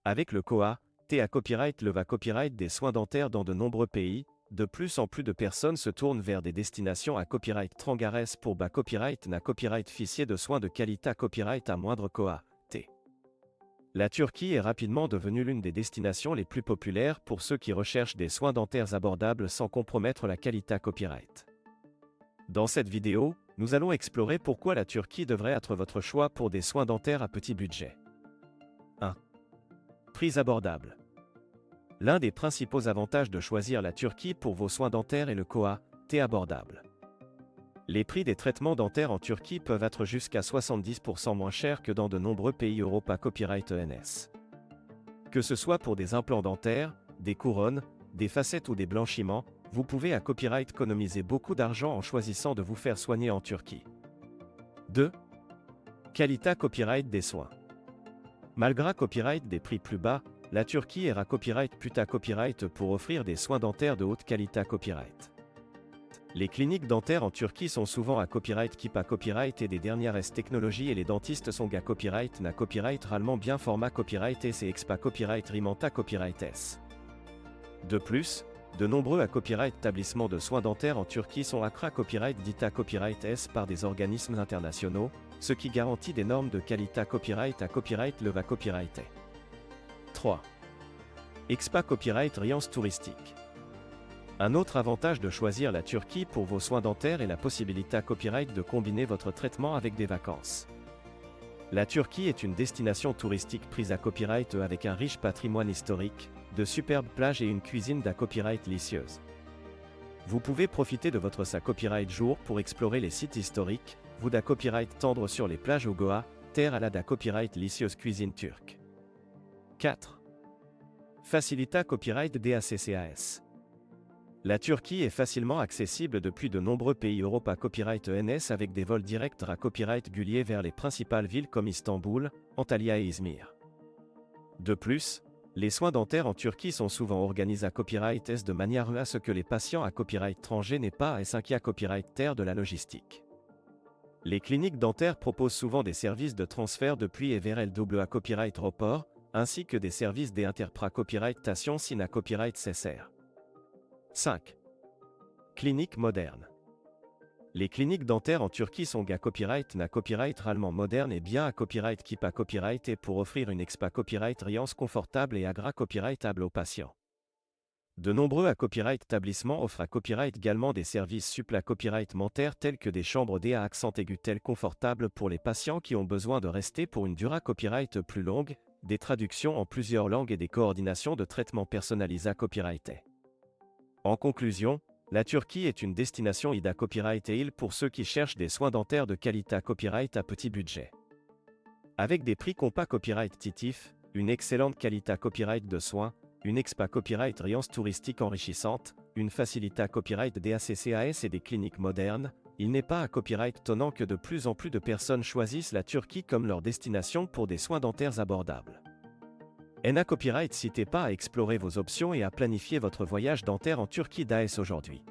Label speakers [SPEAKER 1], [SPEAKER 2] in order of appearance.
[SPEAKER 1] Avec le KOA-T à copyright le copyright des soins dentaires dans de nombreux pays, de plus en plus de personnes se tournent vers des destinations à copyright Trangares pour copyright na copyright ficier de soins de qualité copyright à moindre KOA-T. La Turquie est rapidement devenue l'une des destinations les plus populaires pour ceux qui recherchent des soins dentaires abordables sans compromettre la qualité copyright. Dans cette vidéo, nous allons explorer pourquoi la Turquie devrait être votre choix pour des soins dentaires à petit budget. 1. Prix abordable. L'un des principaux avantages de choisir la Turquie pour vos soins dentaires est le KOA-T abordable. Les prix des traitements dentaires en Turquie peuvent être jusqu'à 70% moins chers que dans de nombreux pays Europa Copyright ENS. Que ce soit pour des implants dentaires, des couronnes, des facettes ou des blanchiments, vous pouvez à copyright économiser beaucoup d'argent en choisissant de vous faire soigner en Turquie. 2. Qualité copyright des soins. Malgré copyright des prix plus bas, la Turquie est copyright puta copyright pour offrir des soins dentaires de haute qualité copyright. Les cliniques dentaires en Turquie sont souvent à copyright Kipa copyright et des dernières technologies et les dentistes sont à copyright na copyright rarement bien format copyright S et expa copyright rimanta copyright S. De plus, de nombreux copyright établissements de soins dentaires en Turquie sont accra copyright dita copyright S par des organismes internationaux, ce qui garantit des normes de qualité copyright à copyright le copyright. 3. Expa copyright riance touristique. Un autre avantage de choisir la Turquie pour vos soins dentaires est la possibilité copyright de combiner votre traitement avec des vacances. La Turquie est une destination touristique prise à copyright avec un riche patrimoine historique, de superbes plages et une cuisine copyright délicieuse. Vous pouvez profiter de votre copyright jour pour explorer les sites historiques, vous copyright tendre sur les plages au Goa, terre à la copyright délicieuse cuisine turque. 4. Facilita copyright DACCAS. La Turquie est facilement accessible depuis de nombreux pays Europa Copyright ENS avec des vols directs copyright guliers vers les principales villes comme Istanbul, Antalya et Izmir. De plus, les soins dentaires en Turquie sont souvent organisés à copyright S de manière à ce que les patients à copyright étranger n'aient pas à s'inquiéter copyright terre de la logistique. Les cliniques dentaires proposent souvent des services de transfert depuis et vers LW à copyright report, ainsi que des services d'interpra copyrightation sin à copyright cessaire. 5. Cliniques modernes. Les cliniques dentaires en Turquie sont à copyright na copyright rarement moderne et bien à copyright Kipa copyright et pour offrir une expa copyright riance confortable et agra copyrightable aux patients. De nombreux copyright établissements offrent à copyright également des services supplémentaires copyright mentaires tels que des chambres à accent aigu telles confortables pour les patients qui ont besoin de rester pour une durée copyright plus longue, des traductions en plusieurs langues et des coordinations de traitement personnalisés copyrightés. En conclusion, la Turquie est une destination IDA copyright et île pour ceux qui cherchent des soins dentaires de qualité copyright à petit budget. Avec des prix compas copyright titifs, une excellente qualité copyright de soins, une expa copyright riance touristique enrichissante, une facilité copyright DACCAS et des cliniques modernes, il n'est pas à copyright étonnant que de plus en plus de personnes choisissent la Turquie comme leur destination pour des soins dentaires abordables. NA Copyright n'hésitez pas à explorer vos options et à planifier votre voyage dentaire en Turquie d'AS aujourd'hui.